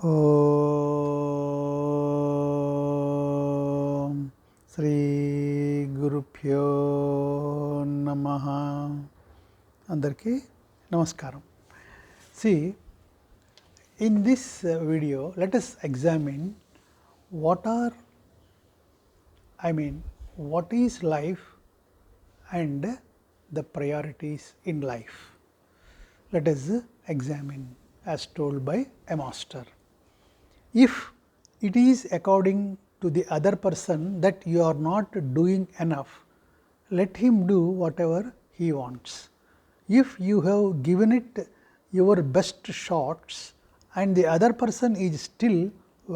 ఓం శ్రీ గురుభ్యో నమః. అందరికీ నమస్కారం. See, in this video let us examine what is life and the priorities in life. Let us examine as told by a master. If it is according to the other person that you are not doing enough, let him do whatever he wants. If you have given it your best shots and the other person is still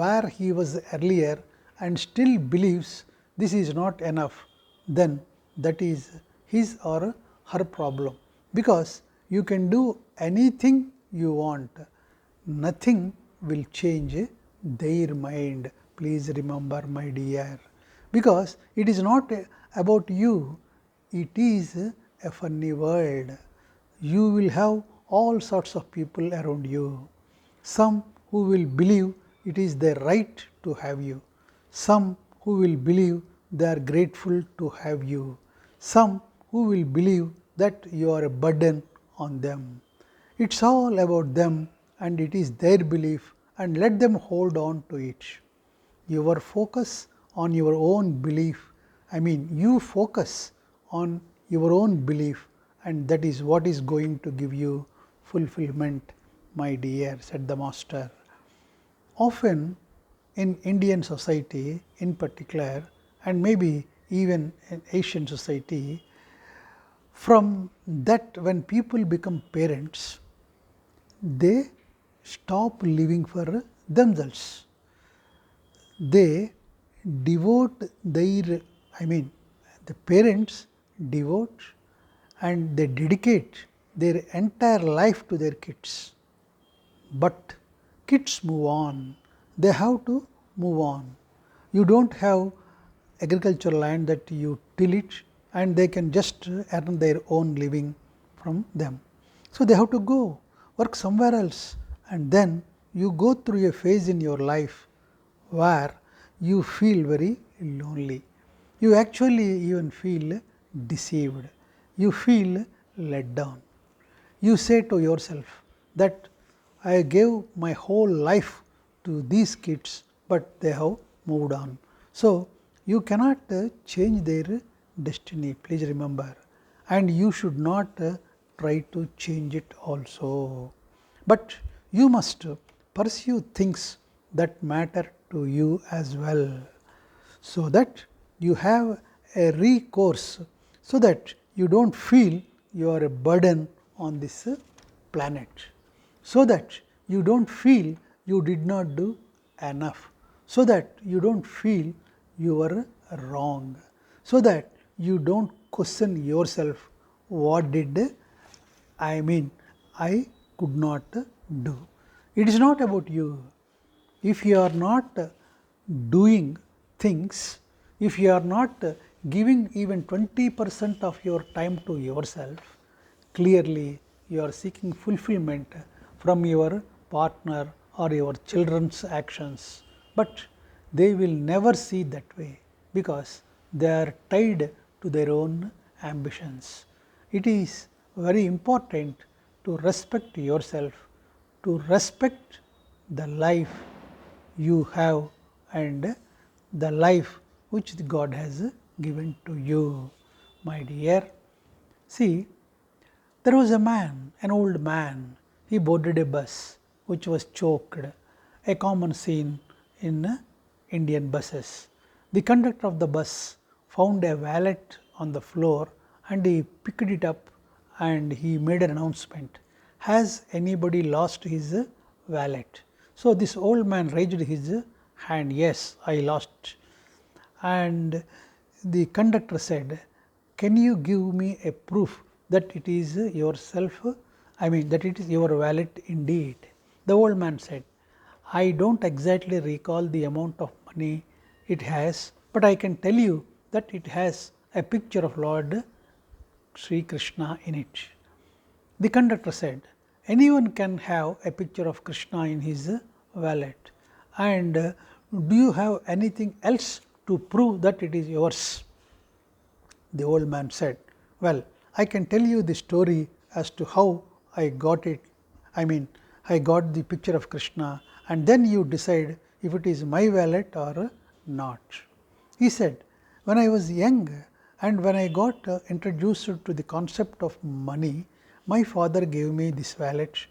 where he was earlier and still believes this is not enough, then that is his or her problem, because you can do anything you want, nothing will change their mind. Please remember, my dear, because it is not about you, it is a funny world. You will have all sorts of people around you, some who will believe it is their right to have you, some who will believe they are grateful to have you, some who will believe that you are a burden on them. It's all about them and it is their belief, and let them hold on to it. Your focus on your own belief, you focus on your own belief, and that is what is going to give you fulfillment, my dear, said the master. Often in Indian society in particular, and maybe even in Asian society, from that when people become parents, they stop living for themselves. They devote their, the parents devote and they dedicate their entire life to their kids. But kids move on, they have to move on. You don't have agricultural land that you till it and they can just earn their own living from them. So they have to go work somewhere else, and then you go through a phase in your life where you feel very lonely. You actually even feel deceived. You feel let down. You say to yourself that I gave my whole life to these kids, but they have moved on. So you cannot change their destiny, please remember, and you should not try to change it also. But you must pursue things that matter to you as well, so that you have a recourse, so that you don't feel you are a burden on this planet, so that you don't feel you did not do enough, so that you don't feel you were wrong, so that you don't question yourself, what did I could not do. It is not about you. If you are not doing things, if you are not giving even 20% of your time to yourself, clearly you are seeking fulfillment from your partner or your children's actions, but they will never see that way, because they are tied to their own ambitions. It is very important to respect yourself, to respect the life you have and the life which God has given to you, my dear. See, there was a man, an old man, he boarded a bus which was choked, a common scene in Indian buses. The conductor of the bus found a wallet on the floor and he picked it up and he made an announcement, has anybody lost his wallet? So this old man raised his hand, yes, I lost. And the conductor said, can you give me a proof that it is yourself, that it is your wallet indeed? The old man said, I don't exactly recall the amount of money it has, but I can tell you that it has a picture of Lord Sri Krishna in it. The conductor said, anyone can have a picture of Krishna in his wallet, and do you have anything else to prove that it is yours? The old man said, well, I can tell you the story as to how I got it. I mean, I got the picture of Krishna, and then you decide if it is my wallet or not. He said, when I was young and when I got introduced to the concept of money, my father gave me this wallet,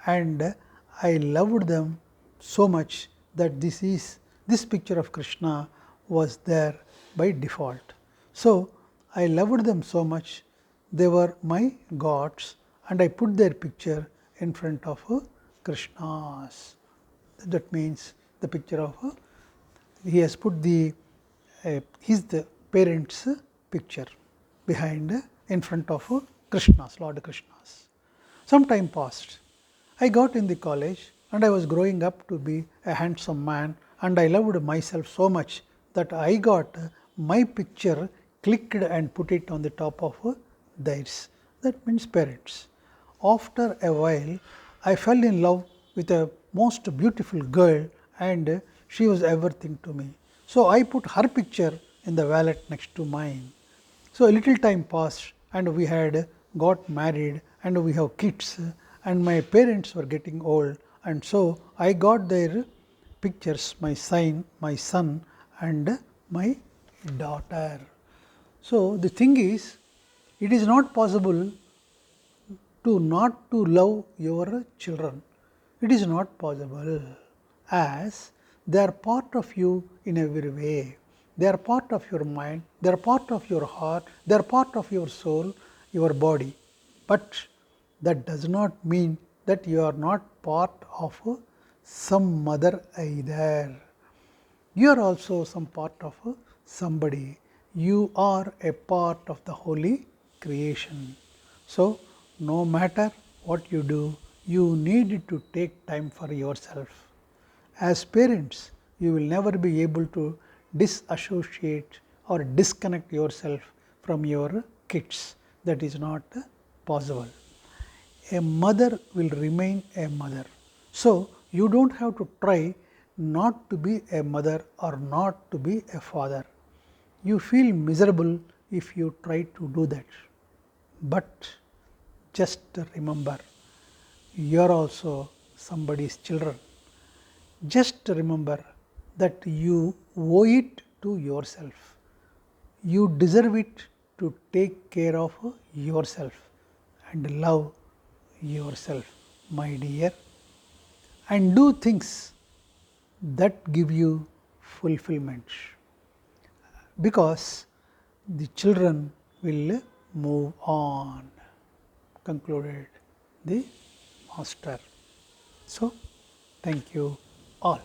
and I loved them so much that this picture of Krishna was there by default. So, I loved them so much, they were my gods, and I put their picture in front of Krishna's. That means the picture of he has put the parents' picture behind in front of Krishna's, Lord Krishna's. Some time passed. I got in the college and I was growing up to be a handsome man, and I loved myself so much that I got my picture clicked and put it on the top of theirs. That means parents. After a while, I fell in love with a most beautiful girl, and she was everything to me. So I put her picture in the wallet next to mine. So a little time passed, and we had got married, and we have kids, and my parents were getting old, and so I got their pictures, my son and my daughter. So the thing is, it is not possible to not to love your children. It is not possible, as they are part of you in every way. They are part of your mind, they are part of your heart, they are part of your soul, your body. But that does not mean that you are not part of some mother either. You are also some part of somebody. You are a part of the holy creation. So, no matter what you do, you need to take time for yourself. As parents, you will never be able to disassociate or disconnect yourself from your kids. That is not possible. A mother will remain a mother. So, you do not have to try not to be a mother or not to be a father. You feel miserable if you try to do that. But just remember, you are also somebody's children. Just remember that you owe it to yourself. You deserve it to take care of yourself and love yourself, my dear, and do things that give you fulfillment, because the children will move on, concluded the master. So, thank you all.